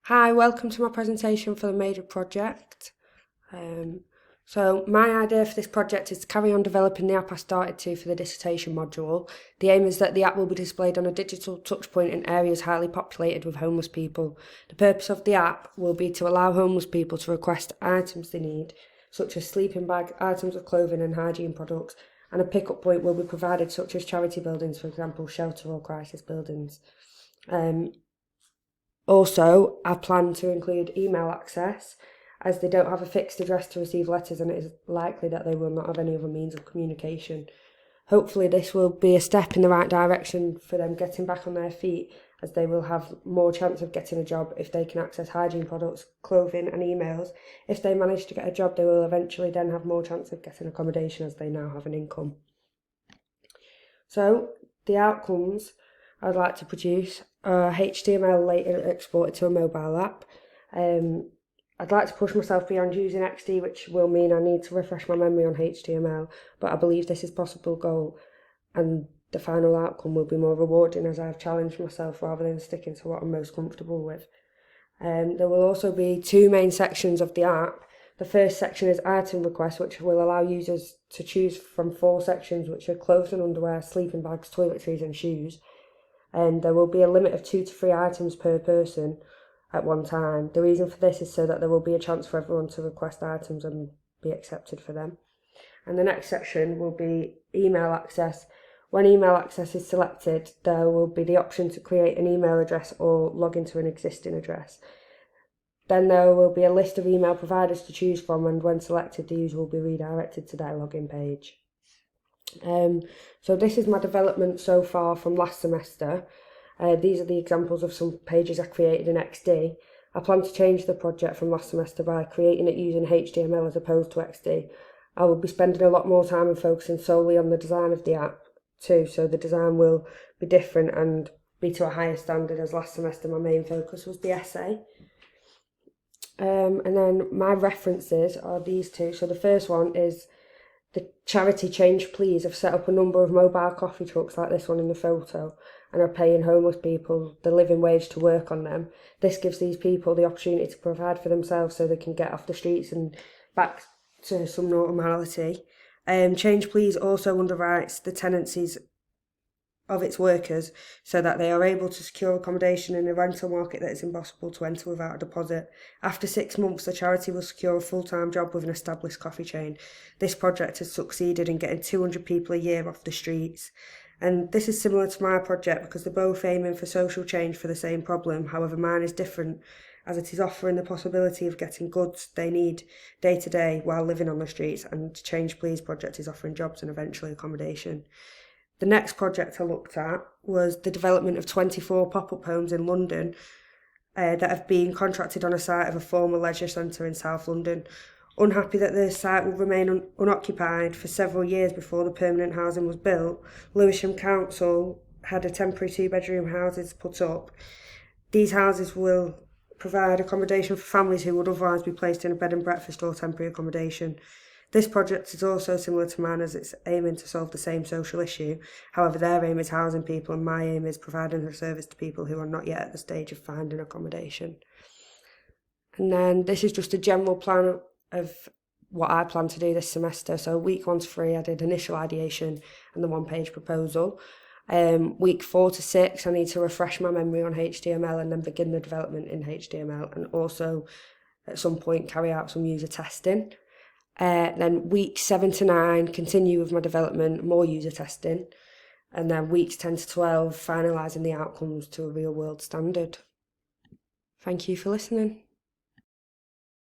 Hi, welcome to my presentation for the major project. So my idea for this project is to carry on developing the app I started to for the dissertation module. The aim is that the app will be displayed on a digital touchpoint in areas highly populated with homeless people. The purpose of the app will be to allow homeless people to request items they need, such as sleeping bags, items of clothing and hygiene products, and a pick-up point will be provided such as charity buildings, for example, shelter or crisis buildings. Also, I plan to include email access, as they don't have a fixed address to receive letters and it is likely that they will not have any other means of communication. Hopefully this will be a step in the right direction for them getting back on their feet, as they will have more chance of getting a job if they can access hygiene products, clothing and emails. If they manage to get a job, they will eventually then have more chance of getting accommodation, as they now have an income. So the outcomes I'd like to produce are HTML later exported to a mobile app. I'd like to push myself beyond using XD, which will mean I need to refresh my memory on HTML, but I believe this is a possible goal, and the final outcome will be more rewarding as I've challenged myself rather than sticking to what I'm most comfortable with. There will also be two main sections of the app. The first section is item requests, which will allow users to choose from 4 sections, which are clothes and underwear, sleeping bags, toiletries and shoes. And there will be a limit of 2 to 3 items per person at one time. The reason for this is so that there will be a chance for everyone to request items and be accepted for them. And the next section will be email access. When email access is selected, there will be the option to create an email address or log into an existing address. Then there will be a list of email providers to choose from, and when selected, the user will be redirected to their login page. So this is my development so far from last semester. These are the examples of some pages I created in XD. I plan to change the project from last semester by creating it using HTML as opposed to XD. I will be spending a lot more time and focusing solely on the design of the app too, so the design will be different and be to a higher standard, as last semester my main focus was the essay. And then my references are these two. So the first one is the charity Change Please have set up a number of mobile coffee trucks like this one in the photo and are paying homeless people the living wage to work on them. This gives these people the opportunity to provide for themselves so they can get off the streets and back to some normality. Change Please also underwrites the tenancies of its workers so that they are able to secure accommodation in a rental market that is impossible to enter without a deposit. After 6 months, the charity will secure a full-time job with an established coffee chain. This project has succeeded in getting 200 people a year off the streets. And this is similar to my project because they're both aiming for social change for the same problem. However, mine is different, as it is offering the possibility of getting goods they need day to day while living on the streets, and Change Please project is offering jobs and eventually accommodation. The next project I looked at was the development of 24 pop-up homes in London that have been contracted on a site of a former leisure centre in South London. Unhappy that the site will remain unoccupied for several years before the permanent housing was built, Lewisham Council had a temporary 2-bedroom houses put up. These houses will provide accommodation for families who would otherwise be placed in a bed and breakfast or temporary accommodation. This project is also similar to mine, as it's aiming to solve the same social issue. However, their aim is housing people and my aim is providing a service to people who are not yet at the stage of finding accommodation. And then this is just a general plan of what I plan to do this semester. So week 1 to 3 I did initial ideation and the 1-page proposal. Week 4 to 6 I need to refresh my memory on HTML and then begin the development in HTML, and also at some point carry out some user testing. Then weeks 7 to 9, continue with my development, more user testing. And then weeks 10 to 12, finalising the outcomes to a real world standard. Thank you for listening.